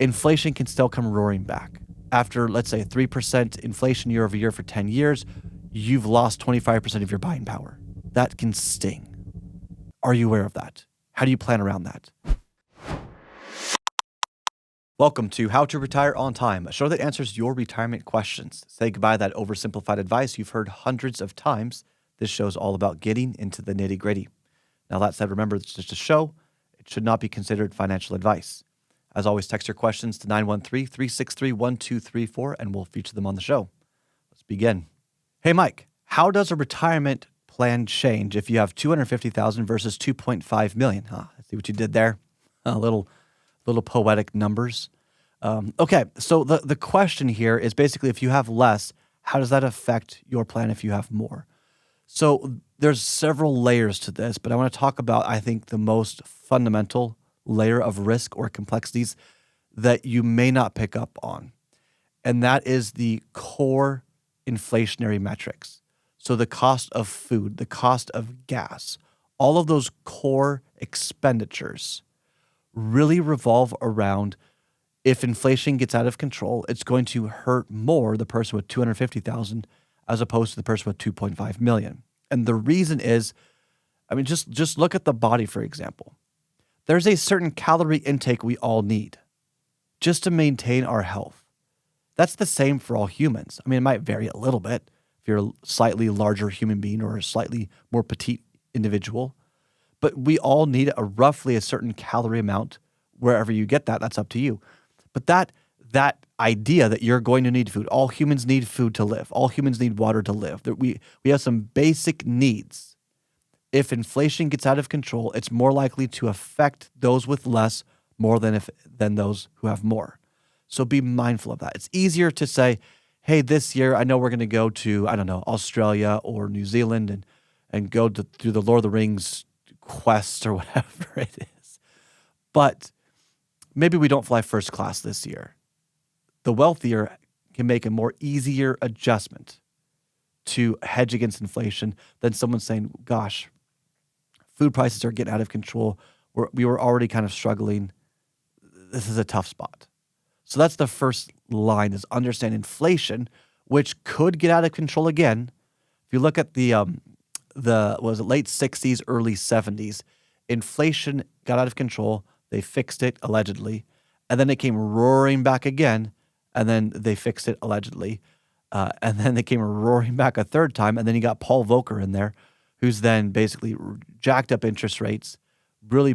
inflation can still come roaring back. After, let's say, 3% inflation year over year for 10 years, you've lost 25% of your buying power. That can sting. Are you aware of that? How do you plan around that? Welcome to How to Retire on Time, a show that answers your retirement questions. Say goodbye to that oversimplified advice you've heard hundreds of times. This show's all about getting into the nitty-gritty. Now, that said, remember, it's just a show. It should not be considered financial advice. As always, text your questions to 913-363-1234, and we'll feature them on the show. Let's begin. Hey, Mike, how does a retirement plan change if you have $250,000 versus $2.5 million? I see what you did there. A little poetic numbers. Okay, so the question here is basically if you have less, how does that affect your plan if you have more? So there's several layers to this, but I want to talk about, I think, the most fundamental layer of risk or complexities that you may not pick up on. And that is the core inflationary metrics. So the cost of food, the cost of gas, all of those core expenditures really revolve around if inflation gets out of control, it's going to hurt more the person with $250,000 as opposed to the person with $2.5 million. And the reason is, I mean, just look at the body, for example. There's a certain calorie intake we all need just to maintain our health. That's the same for all humans. I mean, it might vary a little bit if you're a slightly larger human being or a slightly more petite individual, but we all need roughly a certain calorie amount wherever you get that. That's up to you. But that idea that you're going to need food, all humans need food to live. All humans need water to live. That we have some basic needs. If inflation gets out of control, it's more likely to affect those with less more than those who have more. So be mindful of that. It's easier to say, hey, this year I know we're going to go to, I don't know, Australia or New Zealand and go through the Lord of the Rings quest or whatever it is. But maybe we don't fly first class this year. The wealthier can make a more easier adjustment to hedge against inflation than someone saying, gosh, food prices are getting out of control. We were already kind of struggling. This is a tough spot. So that's the first line, is understand inflation, which could get out of control again. If you look at the late 60s, early 70s, inflation got out of control. They fixed it allegedly, and then it came roaring back again, and then they fixed it allegedly, and then they came roaring back a third time, and then you got Paul Volcker in there, who's then basically jacked up interest rates, really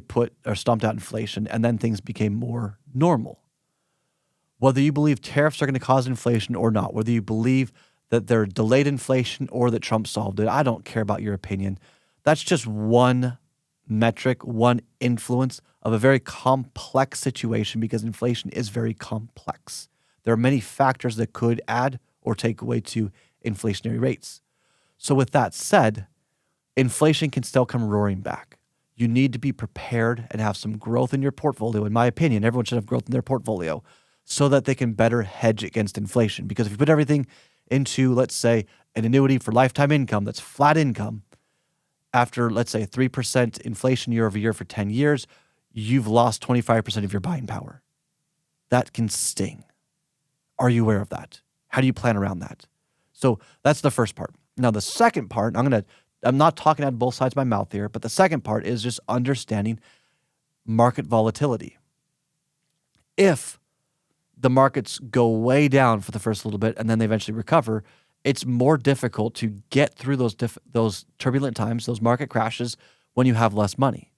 stomped out inflation, and then things became more normal. Whether you believe tariffs are going to cause inflation or not, whether you believe that they're delayed inflation or that Trump solved it, I don't care about your opinion. That's just one metric, one influence of a very complex situation, because inflation is very complex. There are many factors that could add or take away to inflationary rates. So with that said, inflation can still come roaring back. You need to be prepared and have some growth in your portfolio. In my opinion, everyone should have growth in their portfolio so that they can better hedge against inflation. Because if you put everything into, let's say, an annuity for lifetime income that's flat income, after, let's say, 3% inflation year over year for 10 years, you've lost 25% of your buying power. That can sting. Are you aware of that? How do you plan around that? So that's the first part. Now, the second part, I'm not talking out of both sides of my mouth here, but the second part is just understanding market volatility. If the markets go way down for the first little bit and then they eventually recover, it's more difficult to get through those turbulent times, those market crashes, when you have less money.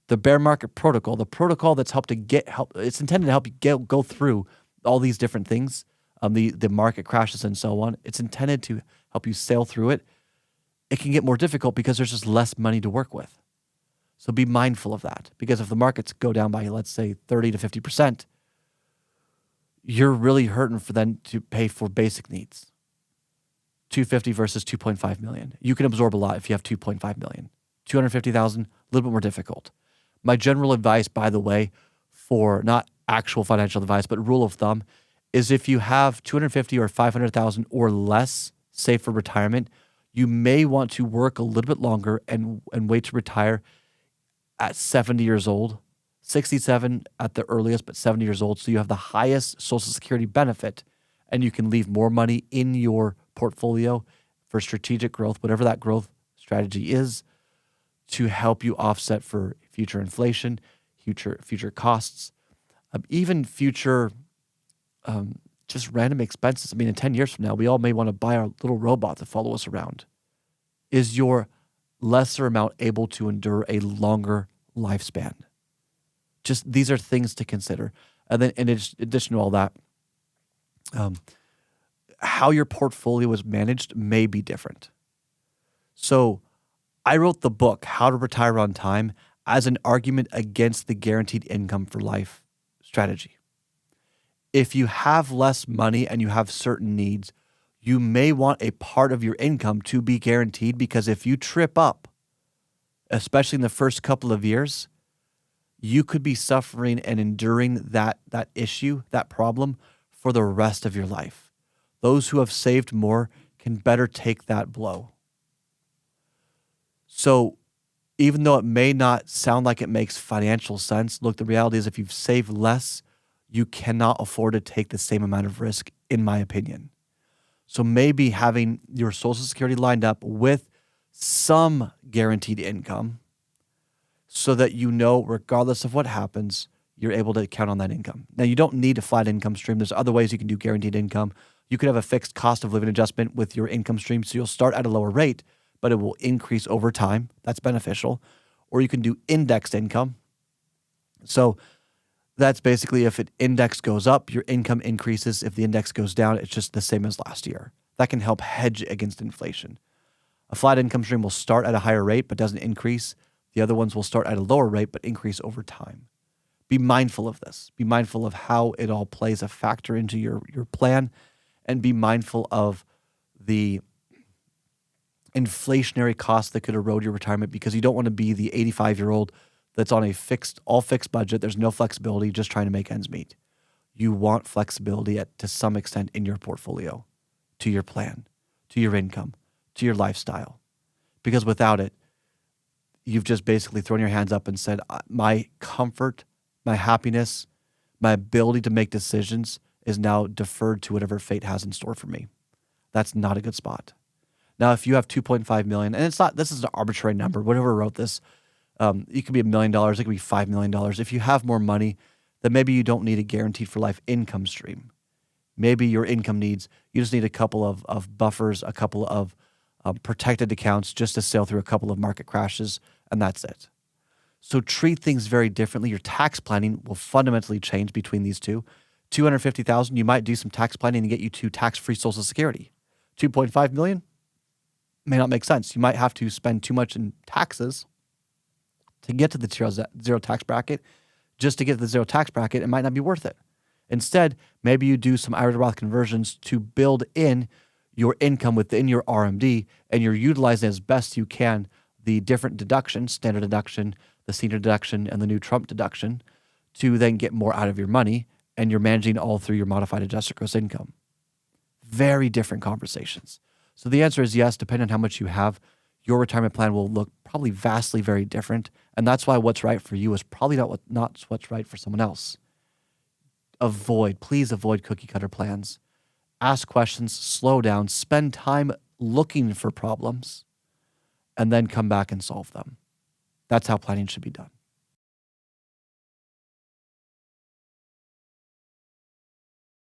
The bear market protocol, the protocol that's it's intended to help you go through all these different things, the market crashes and so on. It's intended to help you sail through it. It can get more difficult because there's just less money to work with. So be mindful of that, because if the markets go down by, let's say, 30 to 50%, you're really hurting for them to pay for basic needs. 250 versus 2.5 million. You can absorb a lot if you have 2.5 million. 250,000, a little bit more difficult. My general advice, by the way, for not actual financial advice, but rule of thumb, is if you have 250 or 500,000 or less saved for retirement, you may want to work a little bit longer and wait to retire at 70 years old, 67 at the earliest, but 70 years old. So you have the highest Social Security benefit, and you can leave more money in your portfolio for strategic growth, whatever that growth strategy is, to help you offset for future inflation, future costs, even future just random expenses. I mean, in 10 years from now, we all may want to buy our little robot to follow us around. Is your lesser amount able to endure a longer lifespan? Just these are things to consider. And then in addition to all that, how your portfolio is managed may be different. So I wrote the book, How to Retire on Time, as an argument against the guaranteed income for life strategy. If you have less money and you have certain needs, you may want a part of your income to be guaranteed, because if you trip up, especially in the first couple of years, you could be suffering and enduring that issue, that problem, for the rest of your life. Those who have saved more can better take that blow. So even though it may not sound like it makes financial sense, look, the reality is if you've saved less, you cannot afford to take the same amount of risk, in my opinion. So maybe having your Social Security lined up with some guaranteed income so that you know, regardless of what happens, you're able to count on that income. Now, you don't need a flat income stream. There's other ways you can do guaranteed income. You could have a fixed cost of living adjustment with your income stream, so you'll start at a lower rate, but it will increase over time. That's beneficial. Or you can do indexed income. So that's basically if an index goes up, your income increases. If the index goes down, it's just the same as last year. That can help hedge against inflation. A flat income stream will start at a higher rate but doesn't increase. The other ones will start at a lower rate but increase over time. Be mindful of this. Be mindful of how it all plays a factor into your plan, and be mindful of the inflationary costs that could erode your retirement, because you don't want to be the 85-year-old that's on a all fixed budget. There's no flexibility, just trying to make ends meet. You want flexibility to some extent in your portfolio, to your plan, to your income, to your lifestyle. Because without it, you've just basically thrown your hands up and said, my comfort, my happiness, my ability to make decisions is now deferred to whatever fate has in store for me. That's not a good spot. Now, if you have 2.5 million, and this is an arbitrary number, whoever wrote this, it could be $1 million, it could be $5 million. If you have more money, then maybe you don't need a guaranteed for life income stream. Maybe your income needs, you just need a couple of buffers, a couple of protected accounts just to sail through a couple of market crashes, and that's it. So treat things very differently. Your tax planning will fundamentally change between these two. $250,000, you might do some tax planning and get you to tax-free Social Security. $2.5 million may not make sense. You might have to spend too much in taxes to get to the zero tax bracket. Just to get to the zero tax bracket, it might not be worth it. Instead, maybe you do some IRA to Roth conversions to build in your income within your RMD, and you're utilizing as best you can the different deductions, standard deduction, the senior deduction, and the new Trump deduction, to then get more out of your money, and you're managing all through your modified adjusted gross income. Very different conversations. So the answer is yes, depending on how much you have, your retirement plan will look probably vastly very different, and that's why what's right for you is probably not what's right for someone else. Please avoid cookie cutter plans. Ask questions, slow down, spend time looking for problems, and then come back and solve them. That's how planning should be done.